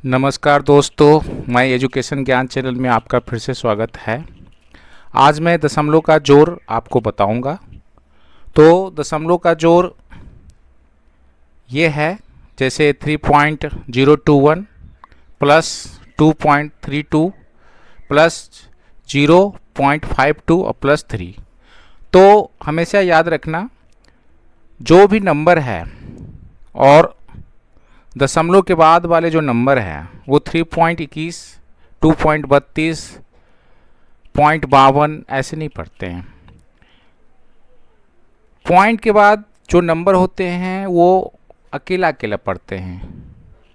नमस्कार दोस्तों, मैं एजुकेशन ज्ञान चैनल में आपका फिर से स्वागत है। आज मैं दशमलव का जोड़ आपको बताऊंगा। तो दशमलव का जोड़ ये है, जैसे 3.021 प्लस 2.32 प्लस 0.52 और प्लस 3। तो हमेशा याद रखना, जो भी नंबर है और दशमलव के बाद वाले जो नंबर हैं वो 3.21, 2.32, 0.52 ऐसे नहीं पढ़ते हैं। पॉइंट के बाद जो नंबर होते हैं वो अकेला अकेला पढ़ते हैं,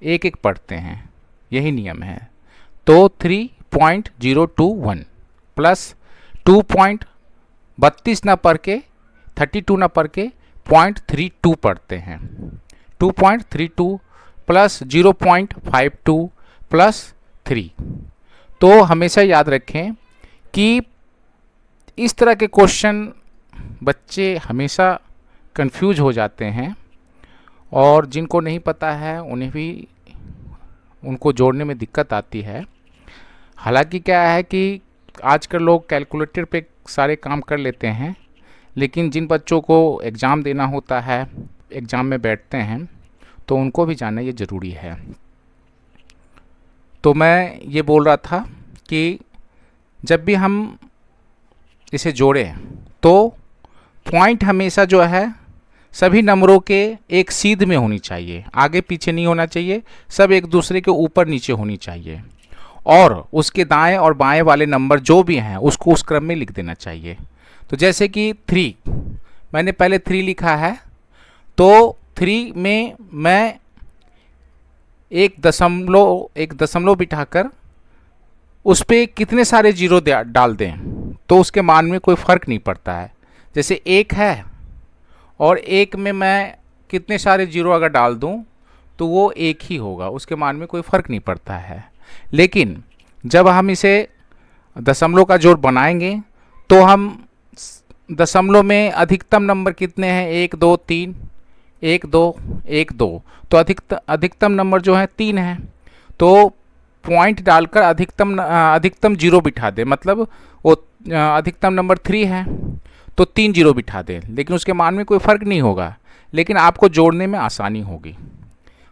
एक एक पढ़ते हैं, यही नियम है। तो 3.021 प्लस 2.32 ना पढ़ के 32 ना पढ़ के 0.32 पढ़ते हैं। 2.32 प्लस 0.52 प्लस 3। तो हमेशा याद रखें कि इस तरह के क्वेश्चन बच्चे हमेशा कंफ्यूज हो जाते हैं, और जिनको नहीं पता है उन्हें भी उनको जोड़ने में दिक्कत आती है। हालांकि क्या है कि आजकल लोग कैलकुलेटर पे सारे काम कर लेते हैं, लेकिन जिन बच्चों को एग्ज़ाम देना होता है, एग्ज़ाम में बैठते हैं, तो उनको भी जानना ये ज़रूरी है। तो मैं ये बोल रहा था कि जब भी हम इसे जोड़ें तो पॉइंट हमेशा जो है सभी नंबरों के एक सीध में होनी चाहिए, आगे पीछे नहीं होना चाहिए, सब एक दूसरे के ऊपर नीचे होनी चाहिए। और उसके दाएं और बाएं वाले नंबर जो भी हैं उसको उस क्रम में लिख देना चाहिए। तो जैसे कि 3, मैंने पहले 3 लिखा है, तो 3 में मैं एक दशमलव बिठाकर उस पर कितने सारे जीरो डाल दें तो उसके मान में कोई फ़र्क नहीं पड़ता है। जैसे 1 है और 1 में मैं कितने सारे जीरो अगर डाल दूं तो वो 1 ही होगा, उसके मान में कोई फ़र्क नहीं पड़ता है। लेकिन जब हम इसे दशमलव का जोड़ बनाएंगे तो हम दशमलव में अधिकतम नंबर कितने हैं, 1 2 3, 1 2 1 2, तो अधिकतम नंबर जो है 3 है। तो पॉइंट डालकर अधिकतम जीरो बिठा दे, मतलब वो अधिकतम नंबर 3 है तो 3 जीरो बिठा दे, लेकिन उसके मान में कोई फ़र्क नहीं होगा, लेकिन आपको जोड़ने में आसानी होगी।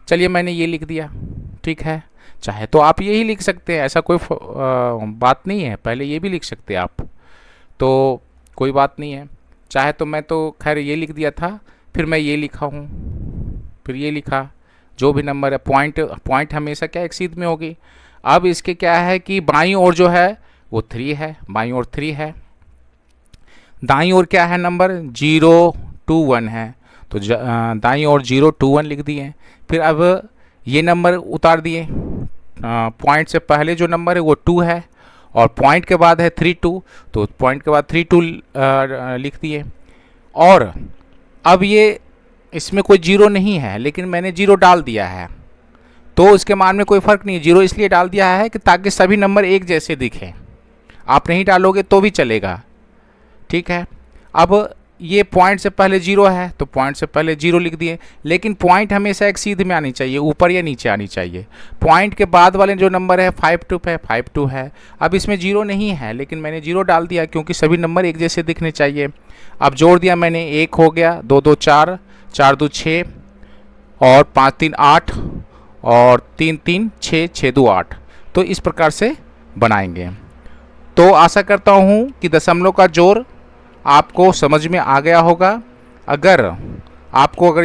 चलिए, मैंने ये लिख दिया, ठीक है। चाहे तो आप यही लिख सकते हैं, ऐसा कोई बात नहीं है, पहले ये भी लिख सकते हैं आप, तो कोई बात नहीं है। चाहे तो मैं तो खैर ये लिख दिया था, फिर मैं ये लिखा हूँ, फिर ये लिखा, जो भी नंबर है पॉइंट हमेशा क्या एक सीध में होगी। अब इसके क्या है कि बाईं ओर जो है वो 3 है, बाईं ओर 3 है, दाईं ओर क्या है नंबर 021 है, तो दाईं ओर 021 लिख दिए। फिर अब ये नंबर उतार दिए, पॉइंट से पहले जो नंबर है वो 2 है और पॉइंट के बाद है 32, तो पॉइंट के बाद 32 लिख दिए। और अब ये इसमें कोई जीरो नहीं है, लेकिन मैंने जीरो डाल दिया है, तो इसके मान में कोई फ़र्क नहीं है। जीरो इसलिए डाल दिया है कि ताकि सभी नंबर एक जैसे दिखें, आप नहीं डालोगे तो भी चलेगा, ठीक है। अब ये पॉइंट से पहले जीरो है तो पॉइंट से पहले जीरो लिख दिए, लेकिन पॉइंट हमेशा एक सीध में आनी चाहिए, ऊपर या नीचे आनी चाहिए। पॉइंट के बाद वाले जो नंबर है 52 है, 52 है। अब इसमें जीरो नहीं है, लेकिन मैंने जीरो डाल दिया क्योंकि सभी नंबर एक जैसे दिखने चाहिए। अब जोड़ दिया मैंने, 1 हो गया, 2 2 4, 4 2 6 और 5 3 8 और 3 3 6, 6 2 8। तो इस प्रकार से बनाएंगे। तो आशा करता हूँ कि दशमलव का जोड़ आपको समझ में आ गया होगा। अगर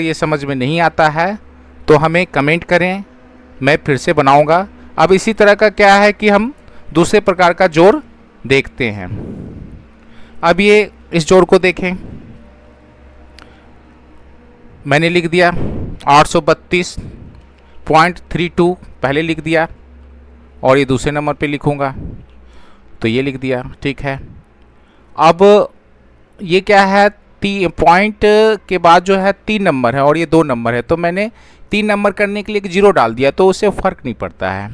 ये समझ में नहीं आता है तो हमें कमेंट करें, मैं फिर से बनाऊंगा। अब इसी तरह का क्या है कि हम दूसरे प्रकार का जोड़ देखते हैं। अब ये इस जोड़ को देखें, मैंने लिख दिया 832.32 पहले लिख दिया, और ये दूसरे नंबर पे लिखूंगा तो ये लिख दिया, ठीक है। अब ये क्या है, पॉइंट के बाद जो है 3 नंबर है और ये 2 नंबर है, तो मैंने 3 नंबर करने के लिए एक जीरो डाल दिया, तो उससे फ़र्क नहीं पड़ता है।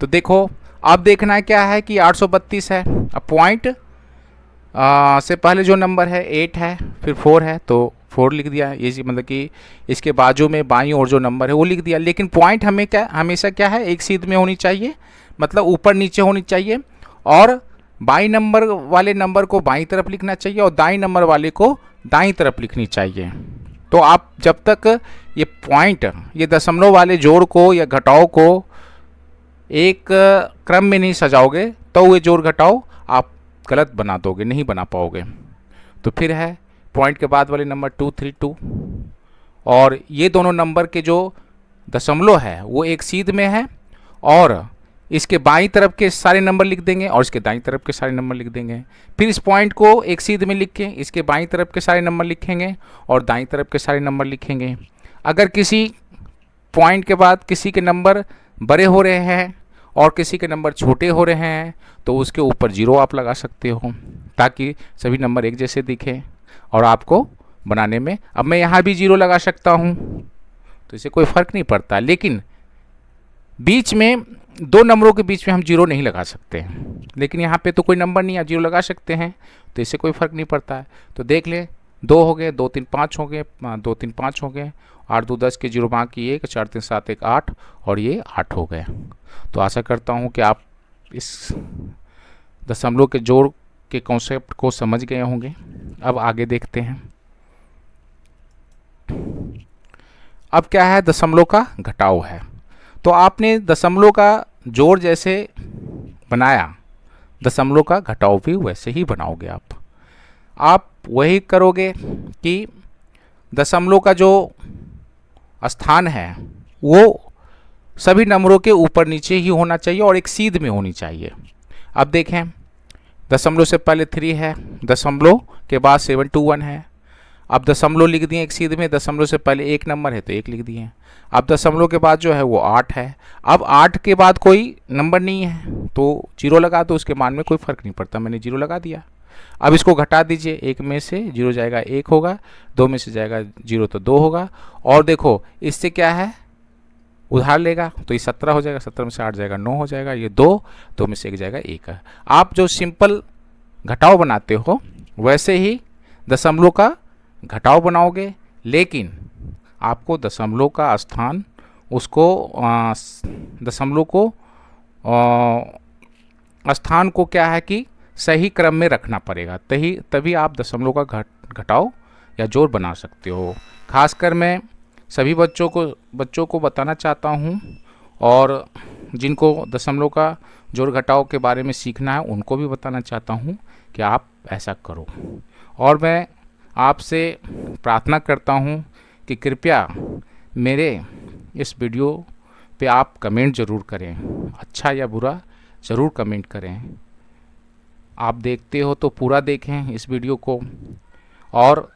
तो देखो, अब देखना है क्या है कि 832 है, अब पॉइंट से पहले जो नंबर है 8 है, फिर 4 है, तो 4 लिख दिया, ये मतलब कि इसके बाजू में बाईं ओर जो नंबर है वो लिख दिया। लेकिन पॉइंट हमें क्या हमेशा क्या है, एक सीध में होनी चाहिए, मतलब ऊपर नीचे होनी चाहिए, और बाईं नंबर वाले नंबर को बाईं तरफ लिखना चाहिए और दाईं नंबर वाले को दाईं तरफ लिखनी चाहिए। तो आप जब तक ये पॉइंट, ये दशमलव वाले जोड़ को या घटाव को एक क्रम में नहीं सजाओगे तो ये जोड़ घटाव आप गलत बना दोगे, नहीं बना पाओगे। तो फिर है पॉइंट के बाद वाले नंबर 232, और ये दोनों नंबर के जो दशमलव है वो एक सीध में है, और इसके बाईं तरफ के सारे नंबर लिख देंगे और इसके दाईं तरफ के सारे नंबर लिख देंगे। फिर इस पॉइंट को एक सीध में लिख के इसके बाईं तरफ के सारे नंबर लिखेंगे और दाईं तरफ के सारे नंबर लिखेंगे। अगर किसी पॉइंट के बाद किसी के नंबर बड़े हो रहे हैं और किसी के नंबर छोटे हो रहे हैं तो उसके ऊपर 0 आप लगा सकते हो, ताकि सभी नंबर एक जैसे दिखें और आपको बनाने में। अब मैं यहाँ भी 0 लगा सकता हूँ तो इससे कोई फ़र्क नहीं पड़ता, लेकिन बीच में दो नंबरों के बीच में हम 0 नहीं लगा सकते हैं। लेकिन यहाँ पे तो कोई नंबर नहीं है, 0 लगा सकते हैं, तो इससे कोई फ़र्क नहीं पड़ता है। तो देख लें, 2 हो गए, 2 3 5 हो गए, 2 3 5 हो गए, 8 2 10 के 0 बाकी 1, 4 3 7 1 8, और ये 8 हो गए। तो आशा करता हूँ कि आप इस दशमलव के जोड़ के कॉन्सेप्ट को समझ गए होंगे। अब आगे देखते हैं। अब क्या है, दशमलव का घटाव है। तो आपने दशमलव का जोड़ जैसे बनाया, दशमलव का घटाव भी वैसे ही बनाओगे। आप वही करोगे कि दशमलव का जो स्थान है वो सभी नंबरों के ऊपर नीचे ही होना चाहिए और एक सीध में होनी चाहिए। अब देखें, दशमलव से पहले 3 है, दशमलव के बाद 721 है। अब दशमलव लिख दिए एक सीध में, दशमलव से पहले एक नंबर है तो 1 लिख दिए। अब दशमलव के बाद जो है वो 8 है। अब 8 के बाद कोई नंबर नहीं है तो 0 लगा दो, उसके मान में कोई फ़र्क नहीं पड़ता, मैंने 0 लगा दिया। अब इसको घटा दीजिए, 1 में से 0 जाएगा 1 होगा, 2 में से जाएगा 0 तो 2 होगा, और देखो इससे क्या है, उधार लेगा तो ये 17 हो जाएगा, 17 में से 8 जाएगा 9 हो जाएगा, ये 2 में से 1 जाएगा 1 है। आप जो सिंपल घटाव बनाते हो वैसे ही दशमलव का घटाव बनाओगे, लेकिन आपको दशमलव का स्थान, उसको दशमलव को स्थान को क्या है कि सही क्रम में रखना पड़ेगा, तभी आप दशमलव का घटाव या जोड़ बना सकते हो। खासकर मैं सभी बच्चों को बताना चाहता हूँ, और जिनको दशमलव का जोड़ घटाव के बारे में सीखना है उनको भी बताना चाहता हूँ कि आप ऐसा करो। और मैं आपसे प्रार्थना करता हूँ कि कृपया मेरे इस वीडियो पे आप कमेंट ज़रूर करें, अच्छा या बुरा ज़रूर कमेंट करें। आप देखते हो तो पूरा देखें इस वीडियो को, और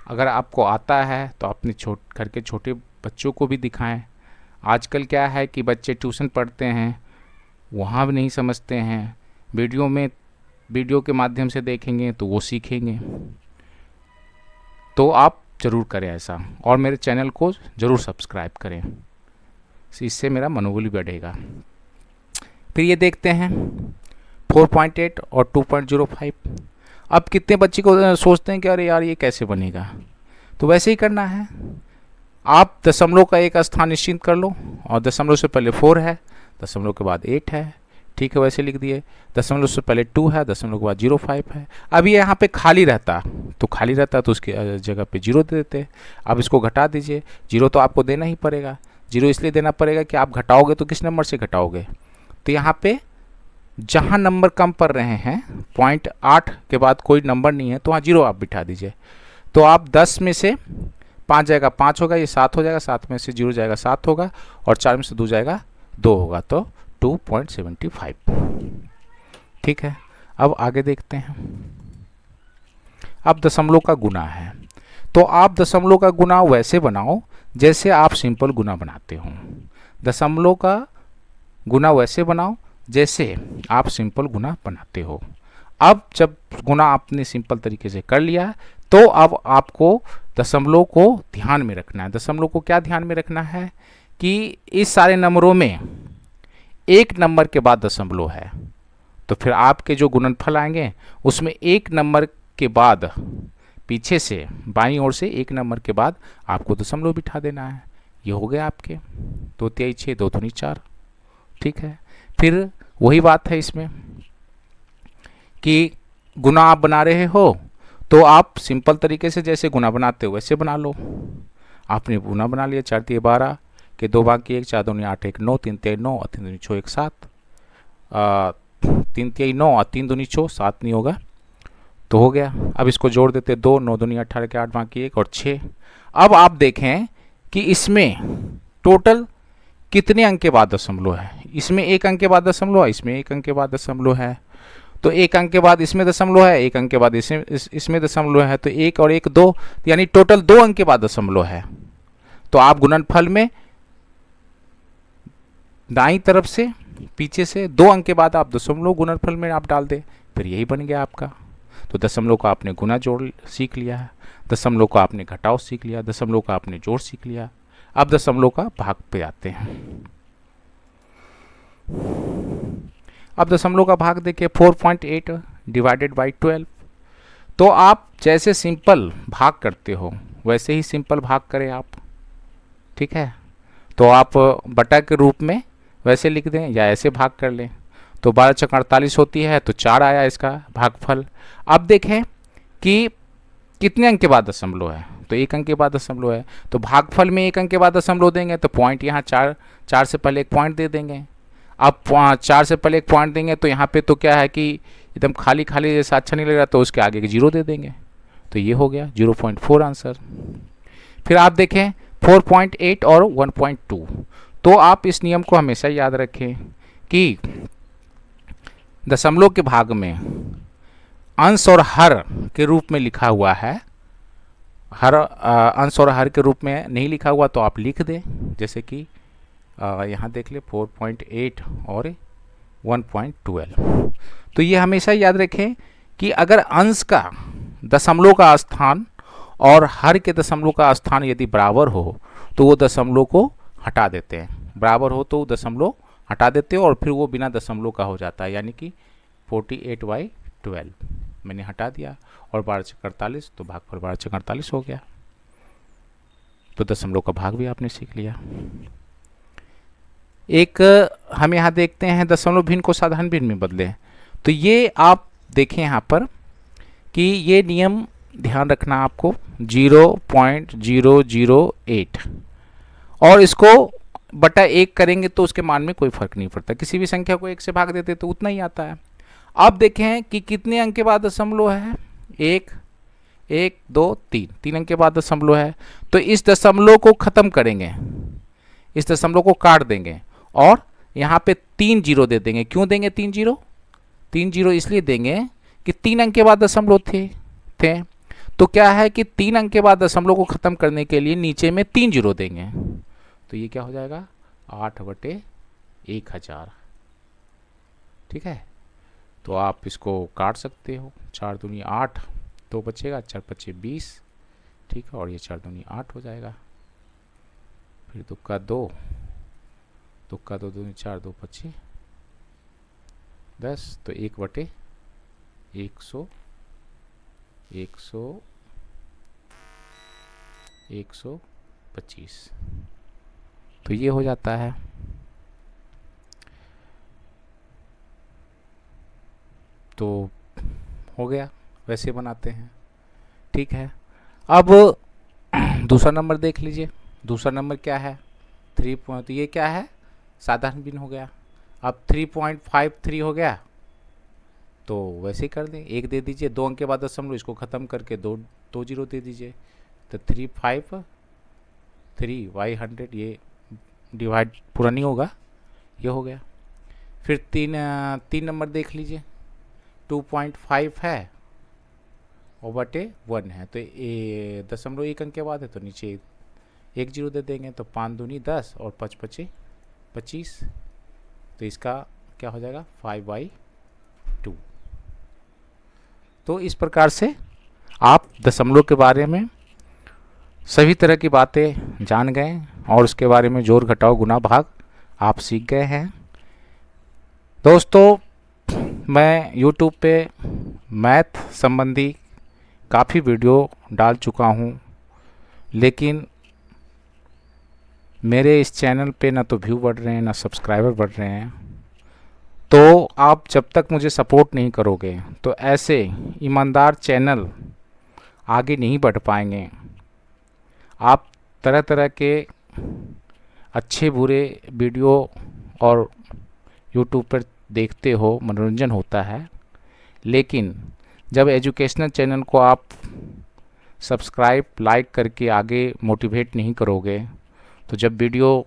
अगर आपको आता है तो अपने घर के छोटे बच्चों को भी दिखाएं। आजकल क्या है कि बच्चे ट्यूशन पढ़ते हैं, वहाँ भी नहीं समझते हैं, वीडियो के माध्यम से देखेंगे तो वो सीखेंगे। तो आप ज़रूर करें ऐसा, और मेरे चैनल को ज़रूर सब्सक्राइब करें, इससे मेरा मनोबल बढ़ेगा। फिर ये देखते हैं 4.8 और 2.05। अब कितने बच्चे को सोचते हैं कि अरे यार ये कैसे बनेगा, तो वैसे ही करना है। आप दशमलव का एक स्थान निश्चित कर लो, और दशमलव से पहले 4 है, दशमलव के बाद 8 है, ठीक है, वैसे लिख दिए। दशमलव से पहले 2 है, दशमलव के बाद 0.5 है। अब ये यहाँ पे खाली रहता तो उसकी जगह पे 0 दे देते। अब इसको घटा दीजिए, 0 तो आपको देना ही पड़ेगा। 0 इसलिए देना पड़ेगा कि आप घटाओगे तो किस नंबर से घटाओगे, तो यहाँ पे जहाँ नंबर कम पड़ रहे हैं 0.8 के बाद कोई नंबर नहीं है तो वहाँ 0 आप बिठा दीजिए। तो आप 10 में से 5 जाएगा 5 होगा, ये 7 हो जाएगा, 7 में से 0 जाएगा 7 होगा, और 4 में से 2 जाएगा 2 होगा, तो 2.75। ठीक है, अब आगे देखते हैं। अब दशमलव का गुना है, तो आप दशमलव का गुना वैसे बनाओ जैसे आप सिंपल गुना बनाते हो। दशमलव का गुना वैसे बनाओ जैसे आप सिंपल गुना बनाते हो। अब जब गुना आपने सिंपल तरीके से कर लिया तो अब आपको दशमलव को ध्यान में रखना है। दशमलव को क्या ध्यान में रखना है कि इस सारे नंबरों में एक नंबर के बाद दशमलव है, तो फिर आपके जो गुणनफल आएंगे उसमें एक नंबर के बाद पीछे से बाईं ओर से 1 नंबर के बाद आपको दशमलव बिठा देना है। ये हो गया आपके 2 तिहाई 6, 2 दूनी 4। ठीक है, फिर वही बात है इसमें कि गुना आप बना रहे हो तो आप सिंपल तरीके से जैसे गुना बनाते हो वैसे बना लो। आपने गुना बना लिया, 4 तिहाई 12 के 2 बाकी 1, 4 दूनी 8, 1 9, 3 तिहाई 9 और 3 दूनी 6, 1 7, 3 तिहाई 9 और 3 दूनी 6, 7 नहीं होगा तो हो गया। अब इसको जोड़ देते 2, 9 दूनी 18 के 8 बाकी 1 और 6। अब आप देखें कि इसमें टोटल कितने अंक के बाद दशमलव है। इसमें 1 अंक के बाद दशमलव है, इसमें 1 अंक के बाद दशमलव है, तो 1 अंक के बाद इसमें दशमलव है, 1 अंक के बाद इसमें दशमलव है, तो 1 और 1 2, यानी टोटल 2 अंक के बाद दशमलव है। तो आप गुणनफल में दाईं तरफ से पीछे से 2 अंक के बाद आप दशमलव गुणनफल में आप डाल दें, फिर यही बन गया आपका। तो दशमलव का आपने गुना जोड़ सीख लिया है, दशमलव का आपने घटाव सीख लिया, दशमलव का आपने जोड़ सीख लिया। अब दशमलव का भाग पे आते हैं। अब दशमलव का भाग देखिए 4.8 डिवाइडेड बाई 12। तो आप जैसे सिंपल भाग करते हो वैसे ही सिंपल भाग करें आप। ठीक है, तो आप बटा के रूप में वैसे लिख दें या ऐसे भाग कर लें। तो 12 चक 48 होती है, तो 4 आया इसका भागफल। अब देखें कि कितने अंक के बाद दशमलव है, तो 1 अंक के बाद दशमलव है, तो भागफल में 1 अंक के बाद दशमलव देंगे तो पॉइंट यहाँ 4 से पहले एक पॉइंट दे देंगे। अब 4 से पहले एक पॉइंट देंगे तो यहाँ पे तो क्या है कि एकदम खाली खाली जैसा अच्छा नहीं लग रहा, तो उसके आगे के 0 दे देंगे। तो ये हो गया 0.4 आंसर। फिर आप देखें 4.8 और 1.2। तो आप इस नियम को हमेशा याद रखें कि दशमलव के भाग में अंश और हर के रूप में लिखा हुआ है, हर अंश और हर के रूप में नहीं लिखा हुआ तो आप लिख दें। जैसे कि यहाँ देख ले 4.8 और 1.12। तो ये हमेशा याद रखें कि अगर अंश का दशमलव का स्थान और हर के दशमलव का स्थान यदि बराबर हो तो वो दशमलव को हटा देते हैं, बराबर हो तो दशमलव हटा देते हो और फिर वो बिना दशमलव का हो जाता है। यानी कि 48/12 मैंने हटा दिया और 12 चक 48, तो भागफल 12 चक 48 हो गया। तो दशमलव का भाग भी आपने सीख लिया। एक हम यहाँ देखते हैं दशमलव भिन्न को साधारण भिन्न में बदलें। तो ये आप देखें यहाँ पर कि ये नियम ध्यान रखना आपको 0.008 और इसको बटा 1 करेंगे तो उसके मान में कोई फर्क नहीं पड़ता। किसी भी संख्या को 1 से भाग देते तो उतना ही आता है। अब देखें कि कितने अंक के बाद दशमलव है, 1 1 2 3, 3 अंक के बाद दशमलव है। तो इस दशमलव को खत्म करेंगे, इस दशमलव को काट देंगे और यहाँ पे 3 0 दे देंगे। क्यों देंगे 3 0? 3 0 इसलिए देंगे कि 3 अंक के बाद दशमलव थे। तो क्या है कि 3 अंक के बाद दशमलव को खत्म करने के लिए नीचे में 3 0 देंगे। तो ये क्या हो जाएगा 8/1000। ठीक है, तो आप इसको काट सकते हो। 4 दूनी 8, 2 बचेगा, 4 5 20। ठीक है, और ये 4 दूनी 8 हो जाएगा। फिर तुक्का 2, तुक्का 2 दूनी 4, 2 5 10, तो 1/125। तो ये हो जाता है। तो हो गया, वैसे बनाते हैं। ठीक है, अब दूसरा नंबर देख लीजिए। दूसरा नंबर क्या है 3 तो ये क्या है साधारण भिन्न हो गया। अब 3.53 हो गया, तो वैसे ही कर दें, 1 दे दीजिए, 2 अंक के बाद दशमलव, इसको ख़त्म करके 2 0 दे दीजिए। तो 353/100, ये डिवाइड पूरा नहीं होगा, ये हो गया। फिर 3 नंबर देख लीजिए, 2.5 है और बटे 1 है, तो ये दशमलव 1 अंक के बाद है तो नीचे 1 0 दे देंगे। तो 5 दूनी 10 और 5 5 25, तो इसका क्या हो जाएगा 5/2। तो इस प्रकार से आप दशमलव के बारे में सभी तरह की बातें जान गए और उसके बारे में जोड़ घटाव गुना भाग आप सीख गए हैं। दोस्तों, मैं YouTube पे मैथ संबंधी काफ़ी वीडियो डाल चुका हूँ, लेकिन मेरे इस चैनल पे ना तो व्यू बढ़ रहे हैं ना सब्सक्राइबर बढ़ रहे हैं। तो आप जब तक मुझे सपोर्ट नहीं करोगे तो ऐसे ईमानदार चैनल आगे नहीं बढ़ पाएंगे। आप तरह तरह के अच्छे बुरे वीडियो और यूट्यूब पर देखते हो, मनोरंजन होता है, लेकिन जब एजुकेशनल चैनल को आप सब्सक्राइब लाइक करके आगे मोटिवेट नहीं करोगे, तो जब वीडियो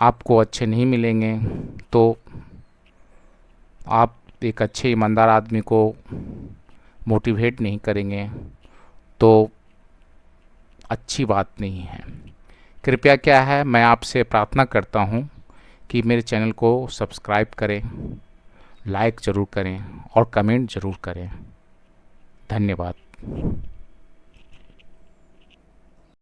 आपको अच्छे नहीं मिलेंगे तो आप एक अच्छे ईमानदार आदमी को मोटिवेट नहीं करेंगे, तो अच्छी बात नहीं है। कृपया क्या है, मैं आपसे प्रार्थना करता हूँ कि मेरे चैनल को सब्सक्राइब करें, लाइक ज़रूर करें और कमेंट ज़रूर करें। धन्यवाद।